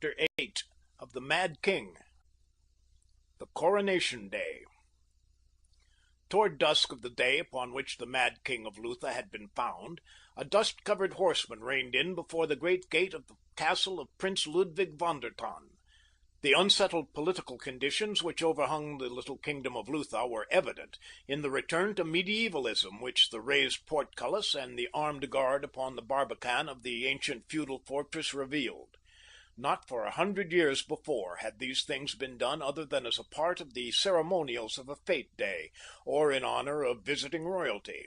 Chapter 8 of the Mad King. The Coronation Day. Toward dusk of the day upon which the Mad King of Lutha had been found, a dust-covered horseman reined in before the great gate of the castle of Prince Ludwig von der Tann. The unsettled political conditions which overhung the little kingdom of Lutha were evident in the return to medievalism which the raised portcullis and the armed guard upon the barbican of the ancient feudal fortress revealed. Not for 100 years before had these things been done other than as a part of the ceremonials of a fete day, or in honor of visiting royalty.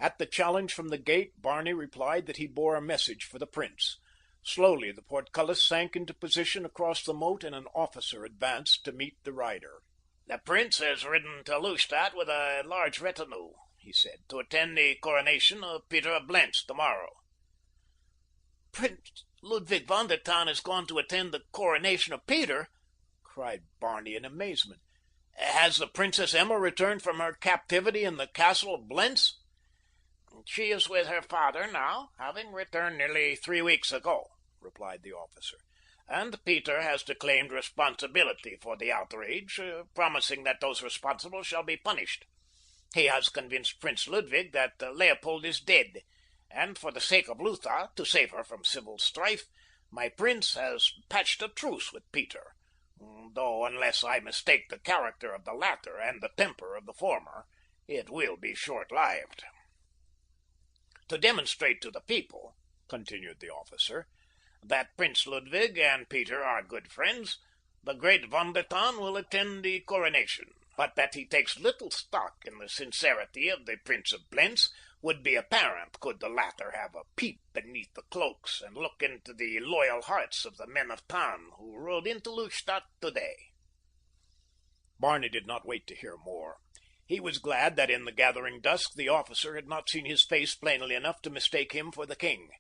At the challenge from the gate, Barney replied that he bore a message for the prince. Slowly the portcullis sank into position across the moat, and an officer advanced to meet the rider. "The prince has ridden to Lustadt with a large retinue," he said, "to attend the coronation of Peter of Blentz tomorrow." "Prince Ludwig von der Tann has gone to attend the coronation of Peter?" cried Barney in amazement. "Has the Princess Emma returned from her captivity in the castle of Blentz?" "She is with her father now, having returned nearly 3 weeks ago," replied the officer, "and Peter has declaimed responsibility for the outrage, promising that those responsible shall be punished. He has convinced Prince Ludwig that Leopold is dead, and for the sake of Lutha, to save her from civil strife, my prince has patched a truce with Peter, though unless I mistake the character of the latter and the temper of the former, it will be short-lived. To demonstrate to the people," continued the officer, "that Prince Ludwig and Peter are good friends, the great Von der Tann will attend the coronation, but that he takes little stock in the sincerity of the Prince of Blentz would be apparent could the latter have a peep beneath the cloaks and look into the loyal hearts of the men of Tann who rode into Lustadt today." Barney did not wait to hear more. He was glad that in the gathering dusk the officer had not seen his face plainly enough to mistake him for the king.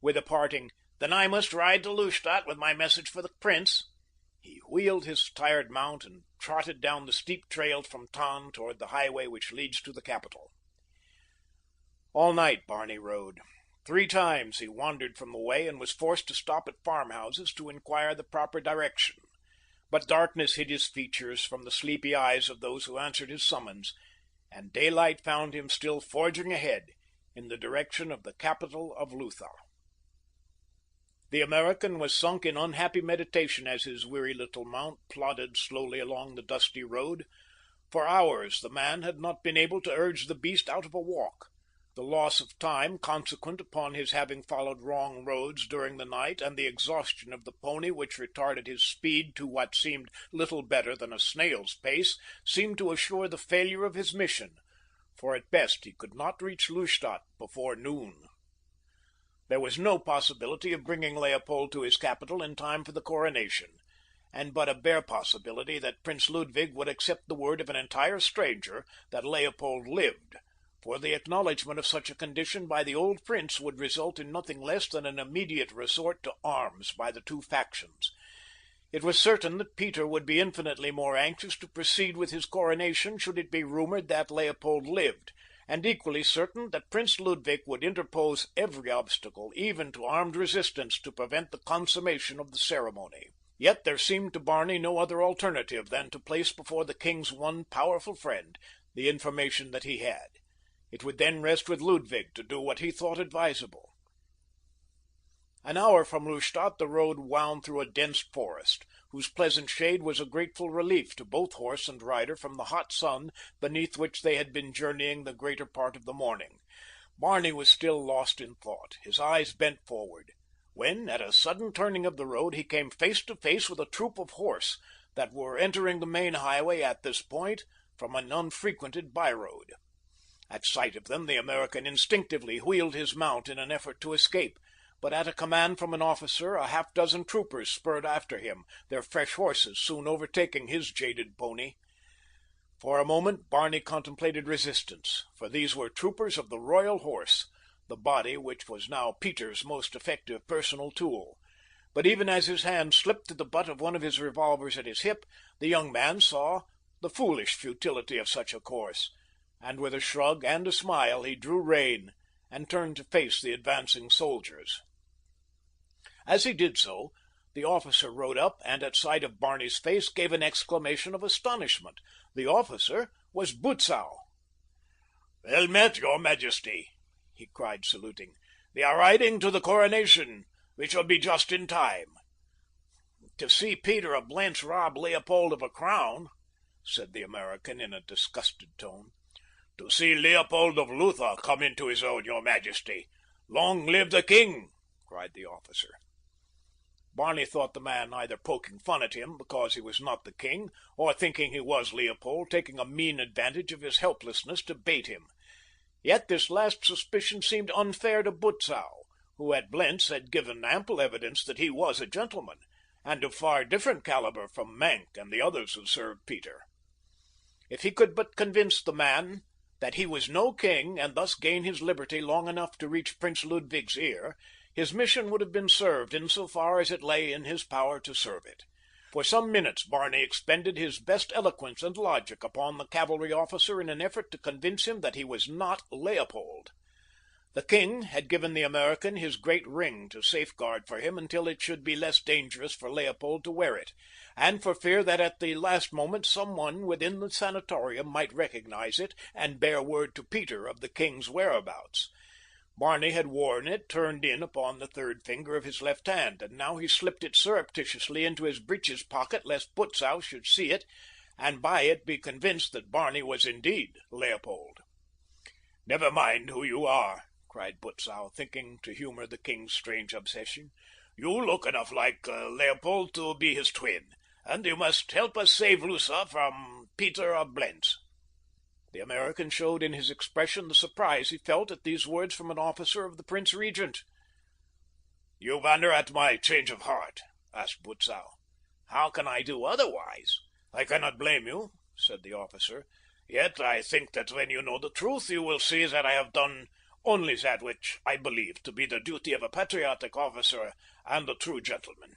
With a parting, "Then I must ride to Lustadt with my message for the prince," he wheeled his tired mount and trotted down the steep trail from Tann toward the highway which leads to the capital. All night Barney rode. 3 times he wandered from the way and was forced to stop at farmhouses to inquire the proper direction. But darkness hid his features from the sleepy eyes of those who answered his summons, and daylight found him still forging ahead in the direction of the capital of Lutha. The American was sunk in unhappy meditation as his weary little mount plodded slowly along the dusty road. For hours the man had not been able to urge the beast out of a walk. The loss of time consequent upon his having followed wrong roads during the night, and the exhaustion of the pony which retarded his speed to what seemed little better than a snail's pace, seemed to assure the failure of his mission, for at best he could not reach Lustadt before noon. There was no possibility of bringing Leopold to his capital in time for the coronation, and but a bare possibility that Prince Ludwig would accept the word of an entire stranger that Leopold lived, for the acknowledgment of such a condition by the old prince would result in nothing less than an immediate resort to arms by the 2 factions. It was certain that Peter would be infinitely more anxious to proceed with his coronation should it be rumored that Leopold lived, and equally certain that Prince Ludwig would interpose every obstacle, even to armed resistance, to prevent the consummation of the ceremony. Yet there seemed to Barney no other alternative than to place before the king's one powerful friend the information that he had. It would then rest with Ludwig to do what he thought advisable. An hour from Lustadt the road wound through a dense forest, whose pleasant shade was a grateful relief to both horse and rider from the hot sun beneath which they had been journeying the greater part of the morning. Barney was still lost in thought, his eyes bent forward, when, at a sudden turning of the road, he came face to face with a troop of horse that were entering the main highway at this point from an unfrequented byroad. At sight of them, the American instinctively wheeled his mount in an effort to escape, but at a command from an officer, a half-dozen troopers spurred after him, their fresh horses soon overtaking his jaded pony. For a moment Barney contemplated resistance, for these were troopers of the Royal Horse, the body which was now Peter's most effective personal tool. But even as his hand slipped to the butt of one of his revolvers at his hip, the young man saw the foolish futility of such a course, and with a shrug and a smile he drew rein and turned to face the advancing soldiers. As he did so, The officer rode up, and at sight of Barney's face gave an exclamation of astonishment. The officer was Butzow. "Well met, your Majesty," he cried, saluting. "We are riding to the coronation. We shall be just in time." "To see Peter of Blentz rob Leopold of a crown," said the American in a disgusted tone. "To see Leopold of Lutha come into his own, your Majesty. Long live the king!" cried the officer. Barney thought the man either poking fun at him because he was not the king, or thinking he was Leopold, taking a mean advantage of his helplessness to bait him. Yet this last suspicion seemed unfair to Butzow, who at Blentz had given ample evidence that he was a gentleman, and of far different caliber from Maenck and the others who served Peter. If he could but convince the man that he was no king, and thus gain his liberty long enough to reach Prince Ludwig's ear, his mission would have been served insofar as it lay in his power to serve it. For some minutes Barney expended his best eloquence and logic upon the cavalry officer in an effort to convince him that he was not Leopold. The king had given the American his great ring to safeguard for him until it should be less dangerous for Leopold to wear it, and for fear that at the last moment someone within the sanatorium might recognize it and bear word to Peter of the king's whereabouts. Barney had worn it turned in upon the third finger of his left hand, and now he slipped it surreptitiously into his breeches pocket lest Butzow should see it, and by it be convinced that Barney was indeed Leopold. "Never mind who you are," cried Butzow, thinking to humor the king's strange obsession. "You look enough like Leopold to be his twin, and you must help us save Lutha from Peter of Blentz." The American showed in his expression the surprise he felt at these words from an officer of the Prince Regent. "You wonder at my change of heart?" asked Butzow. "How can I do otherwise?" "I cannot blame you," said the officer. "Yet I think that when you know the truth you will see that I have done only that which I believe to be the duty of a patriotic officer and a true gentleman."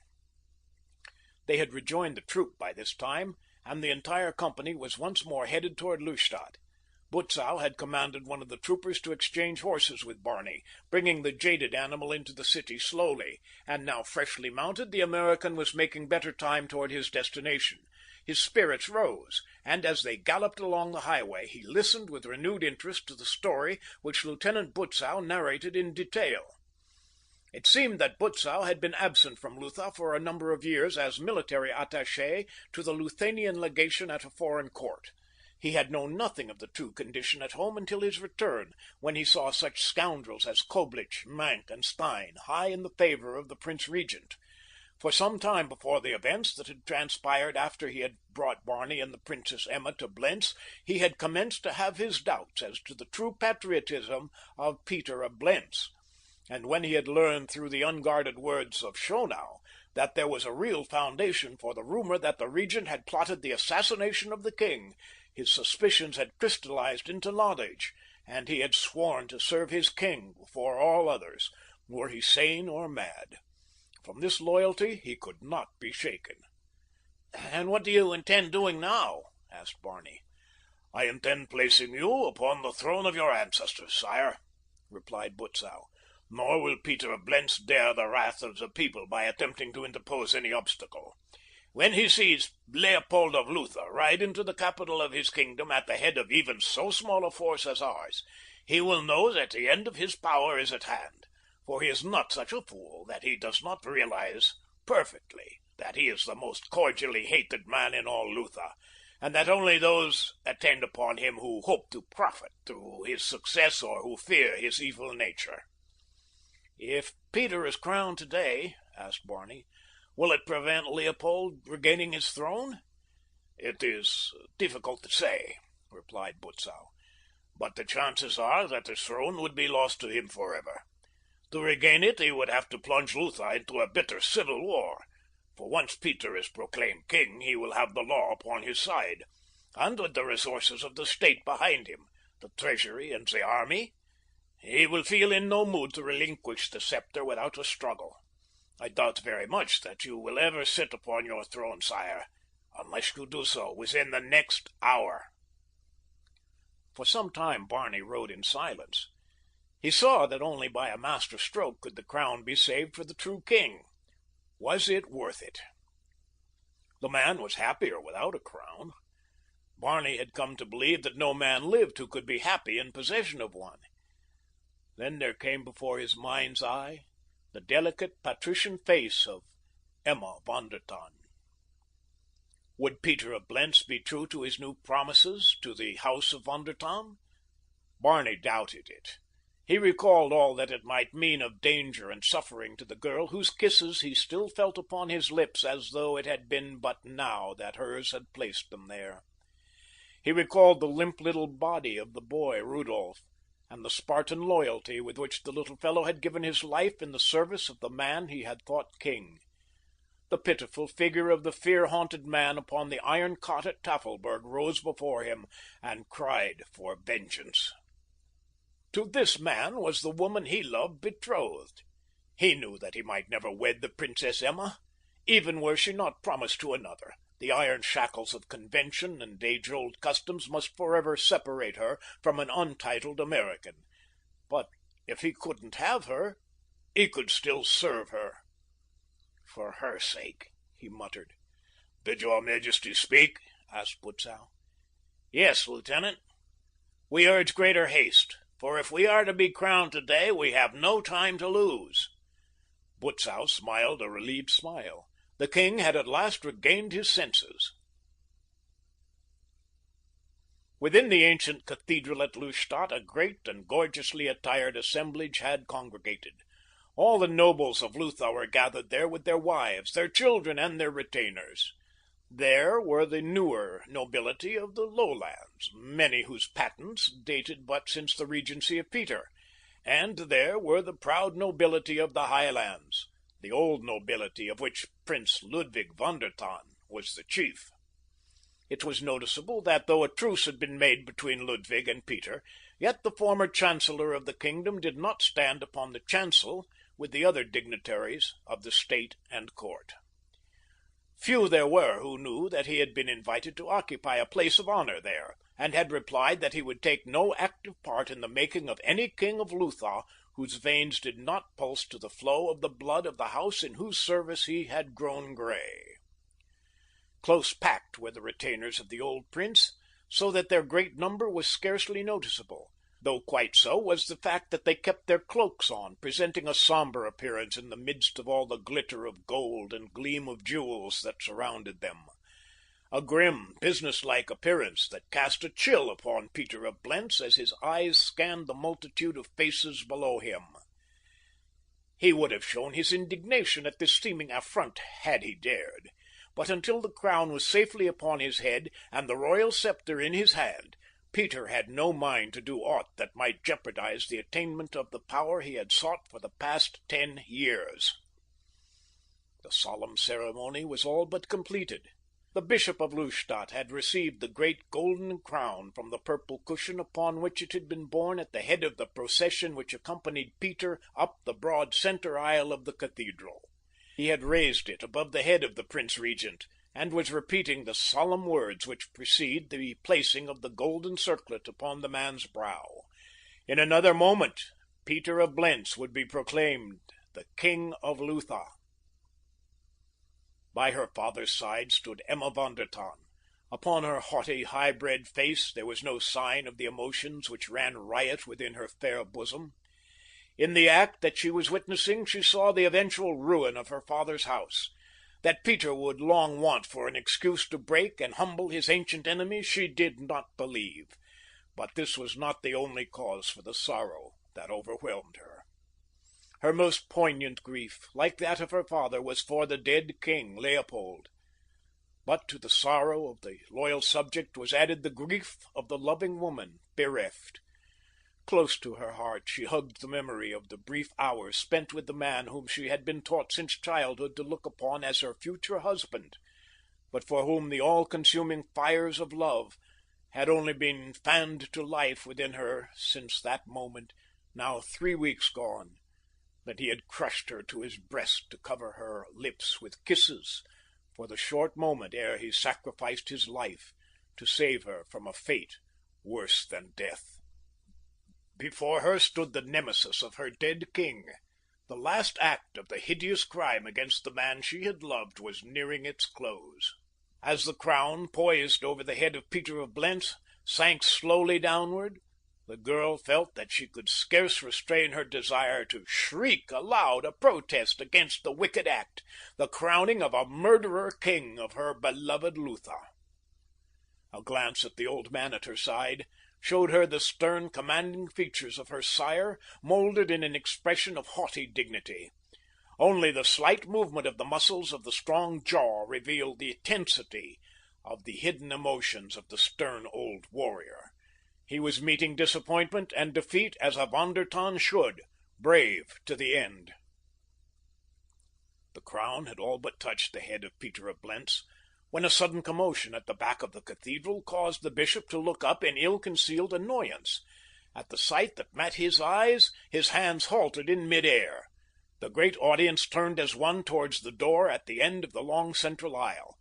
They had rejoined the troop by this time, and the entire company was once more headed toward Lustadt. Butzow had commanded one of the troopers to exchange horses with Barney, bringing the jaded animal into the city slowly, and now freshly mounted, the American was making better time toward his destination. His spirits rose, and as they galloped along the highway, he listened with renewed interest to the story which Lieutenant Butzow narrated in detail. It seemed that Butzow had been absent from Lutha for a number of years as military attaché to the Luthanian legation at a foreign court. He had known nothing of the true condition at home until his return, when he saw such scoundrels as Koblich, Maenck, and Stein high in the favor of the Prince Regent. For some time before the events that had transpired after he had brought Barney and the Princess Emma to Blentz, he had commenced to have his doubts as to the true patriotism of Peter of Blentz. And when he had learned through the unguarded words of Schonau that there was a real foundation for the rumor that the regent had plotted the assassination of the king, his suspicions had crystallized into knowledge, and he had sworn to serve his king before all others, were he sane or mad. From this loyalty he could not be shaken. "And what do you intend doing now?" asked Barney. "I intend placing you upon the throne of your ancestors, sire," replied Butzow. "Nor will Peter of Blentz dare the wrath of the people by attempting to interpose any obstacle. When he sees Leopold of Lutha ride into the capital of his kingdom at the head of even so small a force as ours, he will know that the end of his power is at hand, for he is not such a fool that he does not realize perfectly that he is the most cordially hated man in all Lutha, and that only those attend upon him who hope to profit through his success or who fear his evil nature." "If Peter is crowned today," asked Barney, "will it prevent Leopold regaining his throne?" "It is difficult to say," replied Butzow, "but the chances are that the throne would be lost to him forever. To regain it he would have to plunge Lutha into a bitter civil war, for once Peter is proclaimed king he will have the law upon his side, and with the resources of the state behind him, the treasury and the army, he will feel in no mood to relinquish the scepter without a struggle. I doubt very much that you will ever sit upon your throne, sire, unless you do so within the next hour." For some time Barney rode in silence. He saw that only by a master stroke could the crown be saved for the true king. Was it worth it? The man was happier without a crown. Barney had come to believe that no man lived who could be happy in possession of one. Then there came before his mind's eye the delicate patrician face of Emma von der Tann. Would Peter of Blentz be true to his new promises to the house of von der Tann? Barney doubted it. He recalled all that it might mean of danger and suffering to the girl whose kisses he still felt upon his lips as though it had been but now that hers had placed them there. He recalled the limp little body of the boy, Rudolph, and the Spartan loyalty with which the little fellow had given his life in the service of the man he had thought king. The pitiful figure of the fear-haunted man upon the iron cot at Tafelberg rose before him and cried for vengeance. To this man was the woman he loved betrothed. He knew that he might never wed the Princess Emma, even were she not promised to another. The iron shackles of convention and age-old customs must forever separate her from an untitled American. But if he couldn't have her, he could still serve her. For her sake, he muttered. "Did your Majesty speak?" asked Butzow. "Yes, Lieutenant. We urge greater haste, for if we are to be crowned today, we have no time to lose." Butzow smiled a relieved smile. The king had at last regained his senses. Within the ancient cathedral at Lustadt, a great and gorgeously attired assemblage had congregated. All the nobles of Lutha were gathered there with their wives, their children, and their retainers. There were the newer nobility of the lowlands, many whose patents dated but since the regency of Peter, and there were the proud nobility of the highlands, the old nobility of which Prince Ludwig von der Tann was the chief. It was noticeable that though a truce had been made between Ludwig and Peter, yet the former chancellor of the kingdom did not stand upon the chancel with the other dignitaries of the state and court. Few there were who knew that he had been invited to occupy a place of honor there, and had replied that he would take no active part in the making of any king of Lutha whose veins did not pulse to the flow of the blood of the house in whose service he had grown gray. Close packed were the retainers of the old prince, so that their great number was scarcely noticeable, though quite so was the fact that they kept their cloaks on, presenting a somber appearance in the midst of all the glitter of gold and gleam of jewels that surrounded them. A grim, businesslike appearance that cast a chill upon Peter of Blentz as his eyes scanned the multitude of faces below him. He would have shown his indignation at this seeming affront had he dared, but until the crown was safely upon his head and the royal scepter in his hand, Peter had no mind to do aught that might jeopardize the attainment of the power he had sought for the past 10 years. The solemn ceremony was all but completed. The Bishop of Lustadt had received the great golden crown from the purple cushion upon which it had been borne at the head of the procession which accompanied Peter up the broad center aisle of the cathedral. He had raised it above the head of the Prince Regent, and was repeating the solemn words which precede the placing of the golden circlet upon the man's brow. In another moment, Peter of Blentz would be proclaimed the King of Lutha. By her father's side stood Emma von der Tann. Upon her haughty, high-bred face there was no sign of the emotions which ran riot within her fair bosom. In the act that she was witnessing she saw the eventual ruin of her father's house. That Peter would long want for an excuse to break and humble his ancient enemy she did not believe, but this was not the only cause for the sorrow that overwhelmed her. Her most poignant grief, like that of her father, was for the dead king, Leopold. But to the sorrow of the loyal subject was added the grief of the loving woman, bereft. Close to her heart she hugged the memory of the brief hours spent with the man whom she had been taught since childhood to look upon as her future husband, but for whom the all-consuming fires of love had only been fanned to life within her since that moment, now 3 weeks gone, that he had crushed her to his breast to cover her lips with kisses for the short moment ere he sacrificed his life to save her from a fate worse than death. Before her stood the nemesis of her dead king, The last act of the hideous crime against the man she had loved was nearing its close. As the crown, poised over the head of Peter of Blentz, sank slowly downward, the girl felt that she could scarce restrain her desire to shriek aloud a protest against the wicked act, the crowning of a murderer king of her beloved Lutha. A glance at the old man at her side showed her the stern, commanding features of her sire, molded in an expression of haughty dignity. Only the slight movement of the muscles of the strong jaw revealed the intensity of the hidden emotions of the stern old warrior. He was meeting disappointment and defeat as a Von der Tann should, brave to the end. The crown had all but touched the head of Peter of Blentz, when a sudden commotion at the back of the cathedral caused the bishop to look up in ill-concealed annoyance. At the sight that met his eyes, his hands halted in mid-air. The great audience turned as one towards the door at the end of the long central aisle.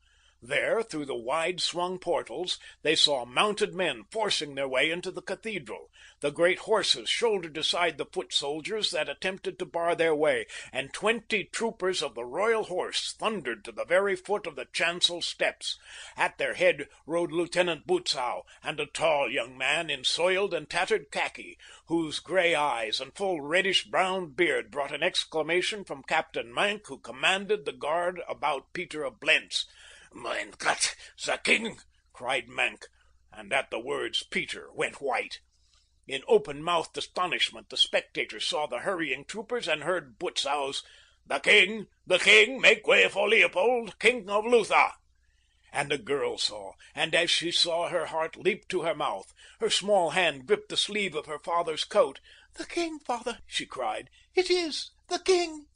There, through the wide-swung portals, they saw mounted men forcing their way into the cathedral. The great horses shouldered aside the foot soldiers that attempted to bar their way, and 20 troopers of the Royal Horse thundered to the very foot of the chancel steps. At their head rode Lieutenant Butzow, and a tall young man in soiled and tattered khaki, whose gray eyes and full reddish-brown beard brought an exclamation from Captain Mank, who commanded the guard about Peter of Blentz. "Mein Gott, the king!" cried Mank, and at the words Peter went white. In open-mouthed astonishment the spectators saw the hurrying troopers and heard Butzow's, the king, make way for Leopold, king of Lutha." And the girl saw, and as she saw her heart leap to her mouth. Her small hand gripped the sleeve of her father's coat. "The king, father," she cried. "It is the king."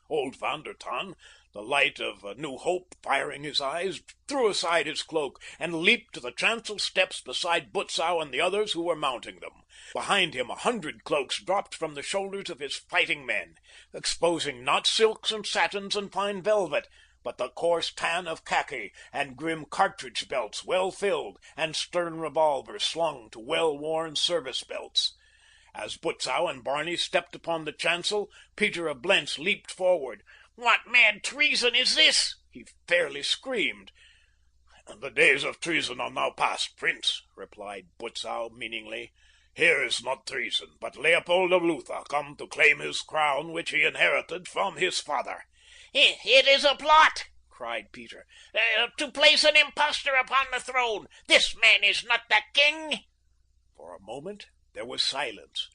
Old Von der Tann, the light of a new hope firing his eyes, threw aside his cloak and leaped to the chancel steps beside Butzow and the others who were mounting them. Behind him 100 cloaks dropped from the shoulders of his fighting men, exposing not silks and satins and fine velvet, but the coarse tan of khaki and grim cartridge belts well filled, and stern revolvers slung to well-worn service belts. As Butzow and Barney stepped upon the chancel, Peter of Blentz leaped forward. "What mad treason is this?" he fairly screamed. "The days of treason are now past, Prince," replied Butzow meaningly. "Here is not treason, but Leopold of Lutha come to claim his crown which he inherited from his father." "It is a plot," cried Peter, "to place an impostor upon the throne. This man is not the king." For a moment there was silence.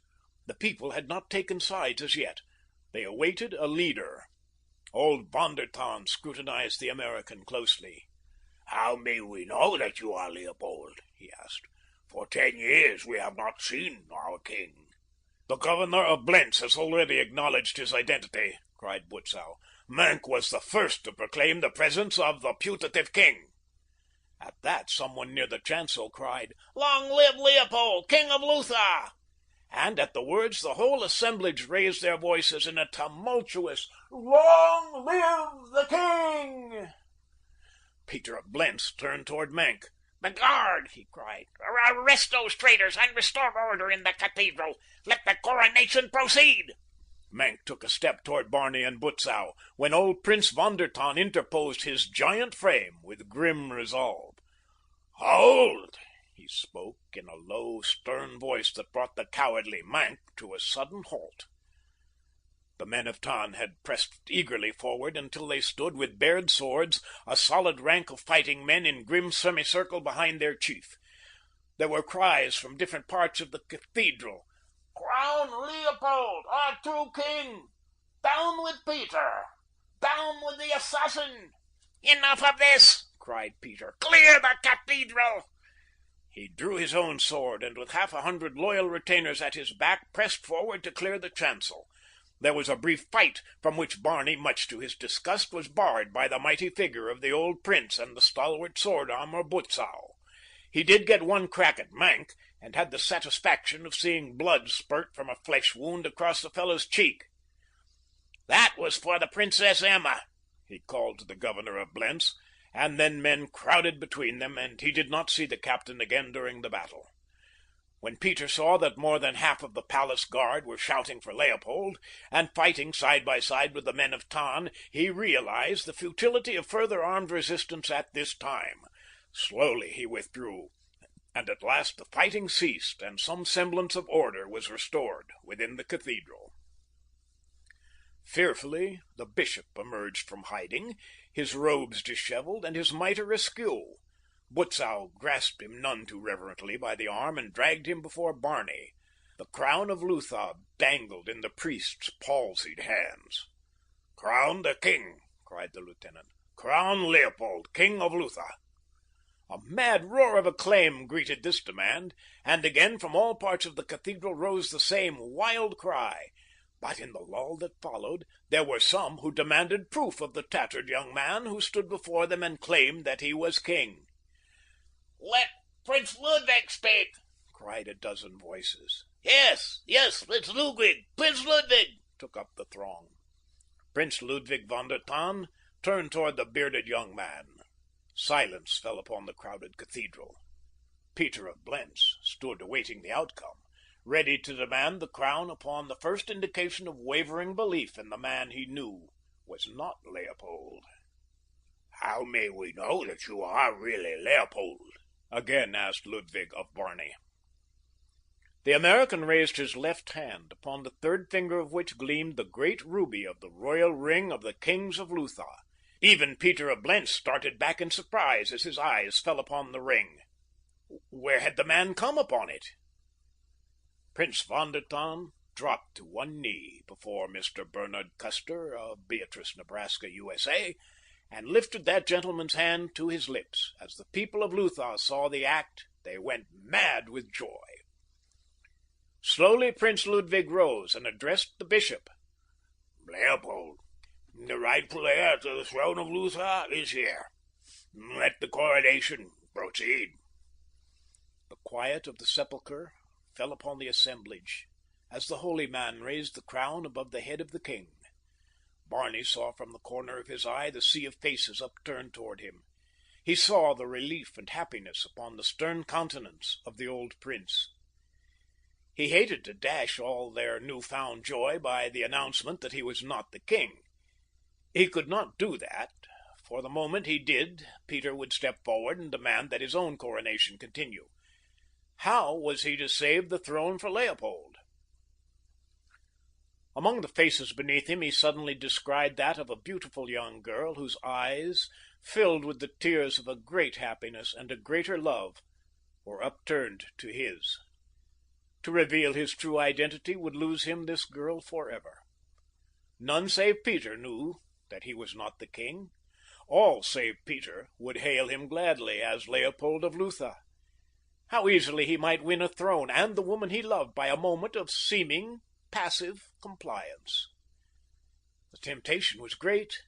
The people had not taken sides as yet. They awaited a leader. Old Von der Tann scrutinized the American closely. "How may we know that you are Leopold?" he asked. "For 10 years we have not seen our king." "The governor of Blentz has already acknowledged his identity," cried Butzow. "Mank was the first to proclaim the presence of the putative king." At that, someone near the chancel cried, "Long live Leopold, king of Lutha!" And at the words the whole assemblage raised their voices in a tumultuous, "Long live the king!" Peter of Blentz turned toward Mank. "The guard!" he cried. "Arrest those traitors and restore order in the cathedral. Let the coronation proceed." Mank took a step toward Barney and Butzow, when old Prince Von der Tann interposed his giant frame with grim resolve. "Hold!" he spoke in a low, stern voice that brought the cowardly Mank to a sudden halt. The men of Tann had pressed eagerly forward until they stood with bared swords, a solid rank of fighting men in grim semicircle behind their chief. There were cries from different parts of the cathedral. "Crown Leopold, our true king! Down with Peter! Down with the assassin!" "Enough of this!" cried Peter. "Clear the cathedral!" He drew his own sword, and with 100 loyal retainers at his back, pressed forward to clear the chancel. There was a brief fight, from which Barney, much to his disgust, was barred by the mighty figure of the old prince and the stalwart sword armor Butzow. He did get one crack at Mank, and had the satisfaction of seeing blood spurt from a flesh wound across the fellow's cheek. "That was for the Princess Emma," he called to the governor of Blentz, and then men crowded between them, and he did not see the captain again during the battle. When Peter saw that more than half of the palace guard were shouting for Leopold, and fighting side by side with the men of Tann, he realized the futility of further armed resistance at this time. Slowly he withdrew, and at last the fighting ceased, and some semblance of order was restored within the cathedral. Fearfully, the bishop emerged from hiding, his robes disheveled, and his mitre askew. Butzow grasped him none too reverently by the arm and dragged him before Barney. The crown of Lutha dangled in the priest's palsied hands. "Crown the king!" cried the lieutenant. "Crown Leopold, king of Lutha!" A mad roar of acclaim greeted this demand, and again from all parts of the cathedral rose the same wild cry. But in the lull that followed, there were some who demanded proof of the tattered young man who stood before them and claimed that he was king. "Let Prince Ludwig speak!" cried a dozen voices. Yes, Prince Ludwig! Prince Ludwig! Took up the throng. Prince Ludwig von der Tann turned toward the bearded young man. Silence fell upon the crowded cathedral. Peter of Blentz stood awaiting the outcome, ready to demand the crown upon the first indication of wavering belief in the man he knew was not Leopold. "How may we know that you are really Leopold?" again asked Ludwig of Barney. The American raised his left hand, upon the third finger of which gleamed the great ruby of the royal ring of the kings of Lutha. Even Peter of Blentz started back in surprise as his eyes fell upon the ring. Where had the man come upon it? Prince von der Tann dropped to one knee before Mr. Bernard Custer of Beatrice, Nebraska, USA, and lifted that gentleman's hand to his lips. As the people of Lutha saw the act, they went mad with joy. Slowly Prince Ludwig rose and addressed the bishop. "Leopold, the rightful heir to the throne of Lutha, is here. Let the coronation proceed." The quiet of the sepulchre fell upon the assemblage as the holy man raised the crown above the head of the king. Barney saw from the corner of his eye the sea of faces upturned toward him. He saw the relief and happiness upon the stern countenance of the old prince. He hated to dash all their new-found joy by the announcement that he was not the king. He could not do that, for the moment he did, Peter would step forward and demand that his own coronation continue. How was he to save the throne for Leopold? Among the faces beneath him he suddenly descried that of a beautiful young girl whose eyes, filled with the tears of a great happiness and a greater love, were upturned to his. To reveal his true identity would lose him this girl forever. None save Peter knew that he was not the king. All save Peter would hail him gladly as Leopold of Lutha. How easily he might win a throne and the woman he loved by a moment of seeming passive compliance. The temptation was great.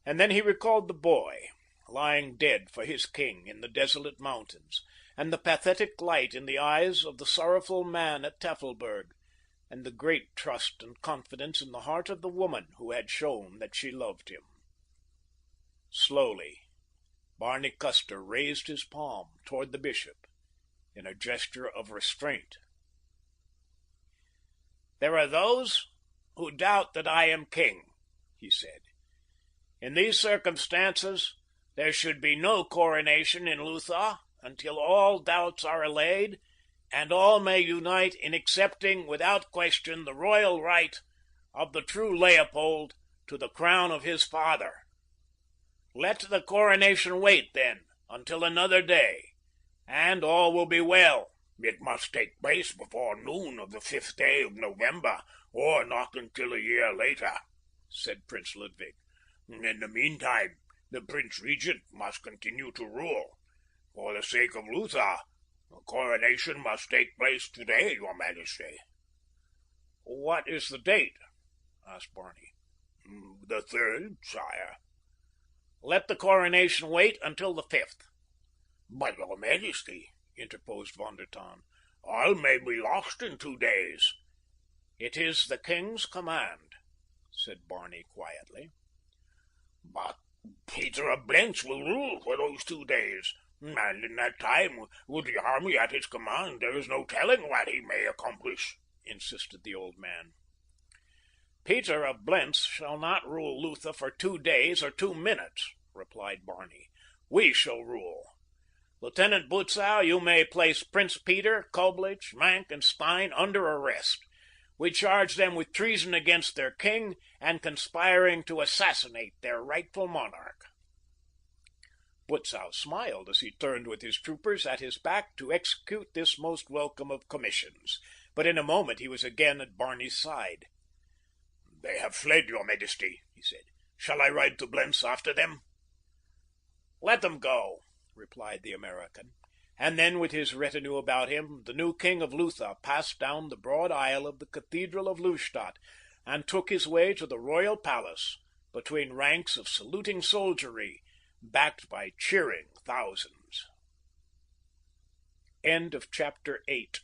And then he recalled the boy, lying dead for his king in the desolate mountains, and the pathetic light in the eyes of the sorrowful man at Tafelberg, and the great trust and confidence in the heart of the woman who had shown that she loved him. Slowly, Barney Custer raised his palm toward the bishop in a gesture of restraint. "There are those who doubt that I am king," he said. "In these circumstances, there should be no coronation in Lutha until all doubts are allayed, and all may unite in accepting without question the royal right of the true Leopold to the crown of his father. Let the coronation wait, then, until another day, and all will be well." "It must take place before noon of the 5th day of November, or not until a year later," said Prince Ludwig. "In the meantime, the Prince Regent must continue to rule. For the sake of Lutha, the coronation must take place today, Your Majesty." "What is the date?" asked Barney. "The 3rd, sire." "Let the coronation wait until the 5th. "But, Your Majesty," interposed von der Tann, "all may be lost in 2 days." "It is the king's command," said Barney quietly. "But Peter of Blentz will rule for those 2 days. And in that time, with the army at his command, there is no telling what he may accomplish," insisted the old man. "Peter of Blentz shall not rule Lutha for 2 days or 2 minutes," replied Barney. "We shall rule. Lieutenant Butzow, you may place Prince Peter, Koblich, Maenck, and Stein under arrest. We charge them with treason against their king and conspiring to assassinate their rightful monarch." Butzow smiled as he turned with his troopers at his back to execute this most welcome of commissions, but in a moment he was again at Barney's side. "They have fled, your Majesty," he said. "Shall I ride to Blentz after them?" "Let them go," replied the American, and then with his retinue about him, the new king of Lutha passed down the broad aisle of the Cathedral of Lustadt and took his way to the royal palace between ranks of saluting soldiery, backed by cheering thousands. End of chapter 8.